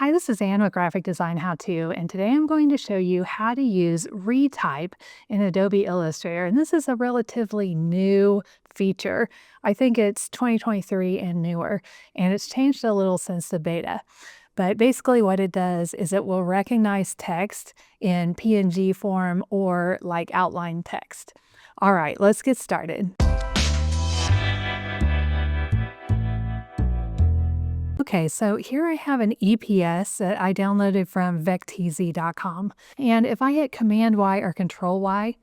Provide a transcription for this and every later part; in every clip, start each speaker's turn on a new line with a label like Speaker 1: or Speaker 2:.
Speaker 1: Hi, this is Anne with Graphic Design How To, and today I'm going to show you how to use Retype in Adobe Illustrator. And this is a relatively new feature. I think it's 2023 and newer, and it's changed a little since the beta. But basically what it does is it will recognize text in PNG form or like outline text. All right, let's get started. Okay, so here I have an EPS that I downloaded from vectz.com. And if I hit Command Y or Control Y,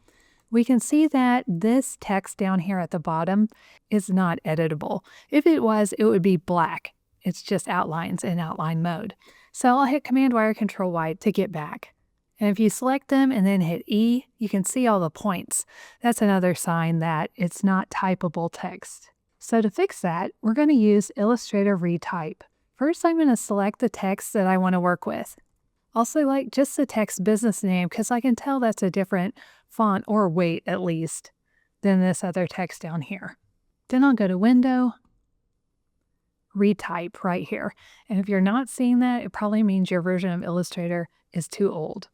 Speaker 1: we can see that this text down here at the bottom is not editable. If it was, it would be black. It's just outlines in outline mode. So I'll hit Command Y or Control Y to get back. And if you select them and then hit E, you can see all the points. That's another sign that it's not typable text. So to fix that, we're going to use Illustrator Retype. First, I'm going to select the text that I want to work with. I'll select just the text business name because I can tell that's a different font or weight at least than this other text down here. Then I'll go to Window, Retype right here. And if you're not seeing that, it probably means your version of Illustrator is too old.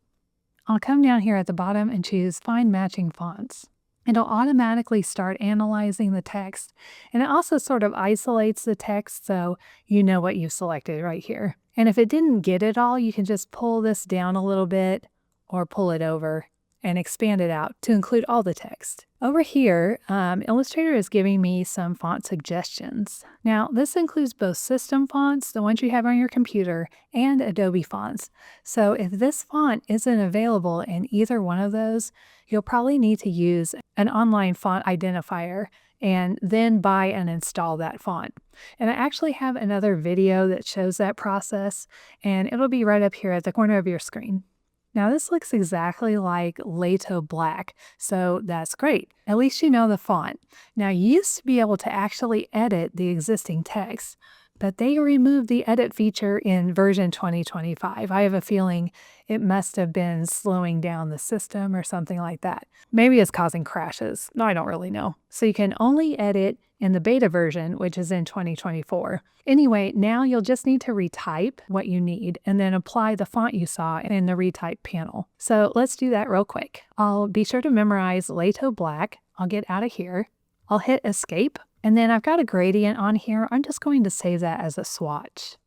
Speaker 1: I'll come down here at the bottom and choose Find Matching Fonts. It'll automatically start analyzing the text, and it also sort of isolates the text so you know what you've selected right here. And if it didn't get it all, you can just pull this down a little bit or pull it over and expand it out to include all the text. Over here, Illustrator is giving me some font suggestions. Now, this includes both system fonts, the ones you have on your computer, and Adobe fonts. So if this font isn't available in either one of those, you'll probably need to use an online font identifier and then buy and install that font. And I actually have another video that shows that process, and it'll be right up here at the corner of your screen. Now this looks exactly like Lato Black, so that's great. At least you know the font. Now you used to be able to actually edit the existing text, but they removed the edit feature in version 2025. I have a feeling it must have been slowing down the system or something like that. Maybe it's causing crashes. No, I don't really know. So you can only edit in the beta version, which is in 2024. Anyway, now you'll just need to retype what you need and then apply the font you saw in the Retype panel. So let's do that real quick. I'll be sure to memorize Lato Black. I'll get out of here. I'll hit Escape. And then I've got a gradient on here. I'm just going to save that as a swatch.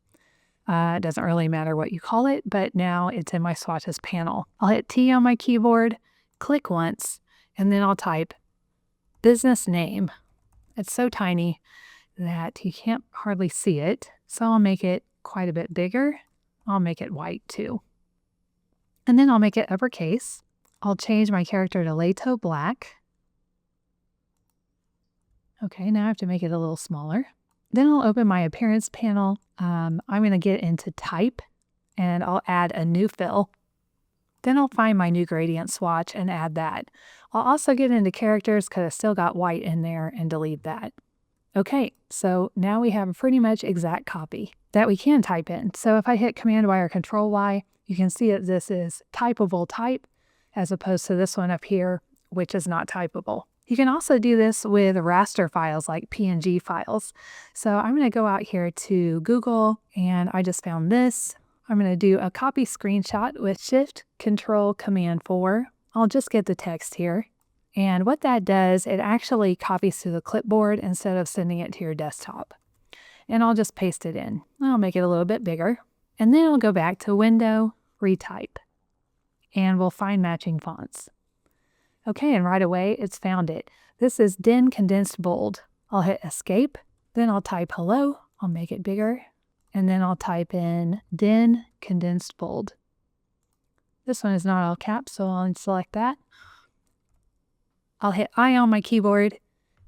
Speaker 1: It doesn't really matter what you call it, but now it's in my swatches panel. I'll hit T on my keyboard, click once, and then I'll type business name. It's so tiny that you can't hardly see it. So I'll make it quite a bit bigger. I'll make it white too. And then I'll make it uppercase. I'll change my character to Lato Black. Okay, now I have to make it a little smaller. Then I'll open my appearance panel. I'm going to get into type and I'll add a new fill. Then I'll find my new gradient swatch and add that. I'll also get into characters because I still got white in there and delete that. Okay, so now we have a pretty much exact copy that we can type in. So if I hit Command Y or Control Y, you can see that this is typable type as opposed to this one up here, which is not typable. You can also do this with raster files like PNG files. So I'm going to go out here to Google and I just found this. I'm going to do a copy screenshot with Shift Control Command 4. I'll just get the text here. And what that does, it actually copies to the clipboard instead of sending it to your desktop. And I'll just paste it in. I'll make it a little bit bigger. And then I'll go back to Window, Retype. And we'll find matching fonts. Okay, and right away, it's found it. This is Den Condensed Bold. I'll hit Escape, then I'll type hello, I'll make it bigger, and then I'll type in Den Condensed Bold. This one is not all caps, so I'll select that. I'll hit I on my keyboard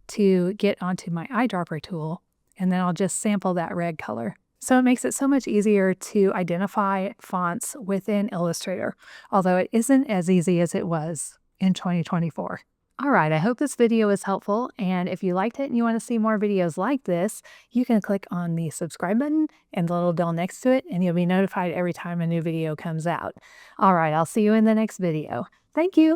Speaker 1: to get onto my eyedropper tool, and then I'll just sample that red color. So it makes it so much easier to identify fonts within Illustrator, although it isn't as easy as it was in 2024. All right, I hope this video was helpful, and if you liked it and you want to see more videos like this, you can click on the subscribe button and the little bell next to it, and you'll be notified every time a new video comes out. All right, I'll see you in the next video. Thank you.